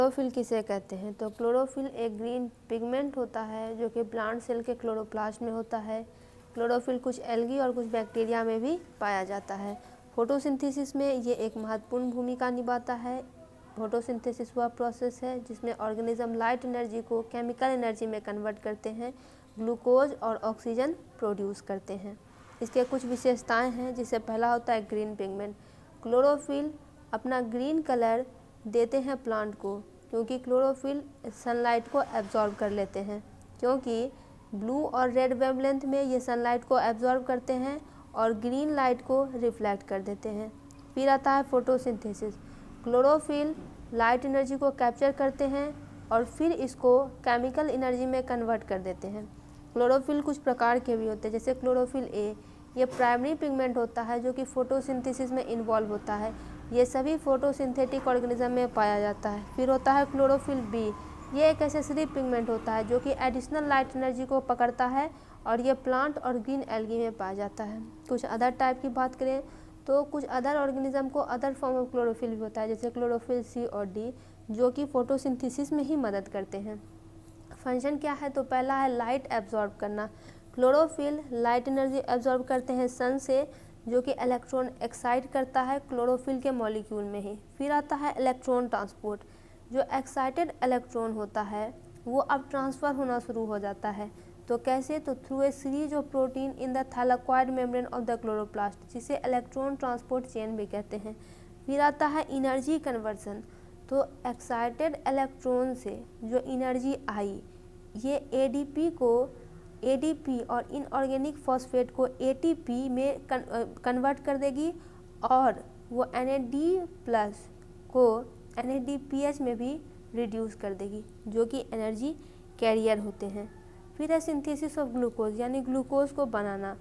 Chlorophyll किसे कहते हैं? तो क्लोरोफिल एक ग्रीन पिगमेंट होता है जो कि प्लांट सेल के क्लोरोप्लास्ट में होता है। क्लोरोफिल कुछ एल्गी और कुछ बैक्टीरिया में भी पाया जाता है। फोटोसिंथेसिस में ये एक महत्वपूर्ण भूमिका निभाता है। फोटोसिंथेसिस वह प्रोसेस है जिसमें ऑर्गेनिज्म लाइट एनर्जी को केमिकल एनर्जी में कन्वर्ट करते हैं, ग्लूकोज और ऑक्सीजन प्रोड्यूस करते हैं। इसके कुछ विशेषताएं हैं, जिससे पहला होता है ग्रीन पिगमेंट। क्लोरोफिल अपना ग्रीन कलर देते हैं प्लांट को क्योंकि क्लोरोफिल सनलाइट को एब्जॉर्ब कर लेते हैं, क्योंकि ब्लू और रेड वेवलेंथ में ये सनलाइट को एब्जॉर्ब करते हैं और ग्रीन लाइट को रिफ्लेक्ट कर देते हैं। फिर आता है फोटोसिंथेसिस। क्लोरोफिल लाइट एनर्जी को कैप्चर करते हैं और फिर इसको केमिकल एनर्जी में कन्वर्ट कर देते हैं। क्लोरोफिल कुछ प्रकार के भी होते हैं, जैसे क्लोरोफिल ए, ये प्राइमरी पिगमेंट होता है जो कि फोटोसिंथेसिस में इन्वॉल्व होता है। ये सभी फोटोसिंथेटिक ऑर्गेनिज्म में पाया जाता है। फिर होता है क्लोरोफिल बी, ये एक एसेसरी पिगमेंट होता है जो कि एडिशनल लाइट एनर्जी को पकड़ता है और ये प्लांट और ग्रीन एल्गी में पाया जाता है। कुछ अदर टाइप की बात करें तो कुछ अदर ऑर्गेनिज्म को अदर फॉर्म ऑफ क्लोरोफिल भी होता है, जैसे क्लोरोफिल सी और डी, जो कि फोटोसिंथेसिस में ही मदद करते हैं। फंक्शन क्या है? तो पहला है लाइट एब्जॉर्ब करना। क्लोरोफिल लाइट एनर्जी एब्जॉर्ब करते हैं सन से, जो कि इलेक्ट्रॉन एक्साइट करता है क्लोरोफिल के मॉलिक्यूल में ही। फिर आता है इलेक्ट्रॉन ट्रांसपोर्ट। जो एक्साइटेड इलेक्ट्रॉन होता है वो अब ट्रांसफ़र होना शुरू हो जाता है। तो कैसे? तो through a series of protein in the thylakoid membrane of the chloroplast, जिसे इलेक्ट्रॉन ट्रांसपोर्ट चेन भी कहते हैं। फिर आता है एनर्जी कन्वर्सन। तो एक्साइटेड इलेक्ट्रॉन से जो एनर्जी आई, ये एडीपी और इनऑर्गेनिक फॉस्फेट को एटीपी में कन्वर्ट कर देगी और वो NAD+ को NADPH में भी रिड्यूस कर देगी, जो कि एनर्जी कैरियर होते हैं। फिर है सिंथेसिस ऑफ ग्लूकोज, यानी ग्लूकोज को बनाना।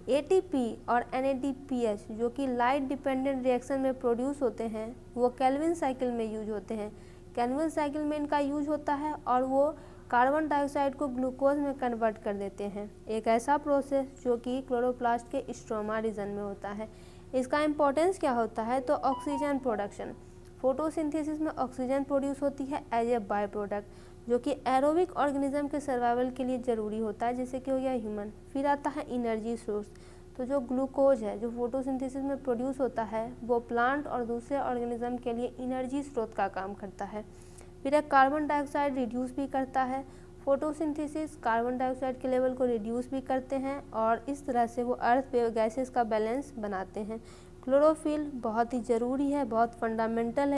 ATP और NADPH जो कि लाइट डिपेंडेंट रिएक्शन में प्रोड्यूस होते हैं, वो केल्विन साइकिल में यूज होते हैं। केल्विन साइकिल में इनका यूज होता है और वो कार्बन डाइऑक्साइड को ग्लूकोज में कन्वर्ट कर देते हैं। एक ऐसा प्रोसेस जो कि क्लोरोप्लास्ट के स्ट्रोमा रीजन में होता है। इसका इम्पोर्टेंस क्या होता है? तो ऑक्सीजन प्रोडक्शन। फोटोसिंथेसिस में ऑक्सीजन प्रोड्यूस होती है एज ए बाय प्रोडक्ट, जो कि एरोबिक ऑर्गेनिज्म के सर्वाइवल के लिए ज़रूरी होता है, जैसे कि हो गया ह्यूमन। फिर आता है एनर्जी सोर्स। तो जो ग्लूकोज है जो फोटोसिंथेसिस में प्रोड्यूस होता है, वो प्लांट और दूसरे ऑर्गेनिज्म के लिए एनर्जी स्रोत का काम करता है। फिर एक कार्बन डाइऑक्साइड रिड्यूस भी करता है। फोटोसिंथेसिस कार्बन डाइऑक्साइड के लेवल को रिड्यूस भी करते हैं और इस तरह से वो अर्थ पे गैसेस का बैलेंस बनाते हैं। क्लोरोफिल बहुत ही ज़रूरी है, बहुत फंडामेंटल है।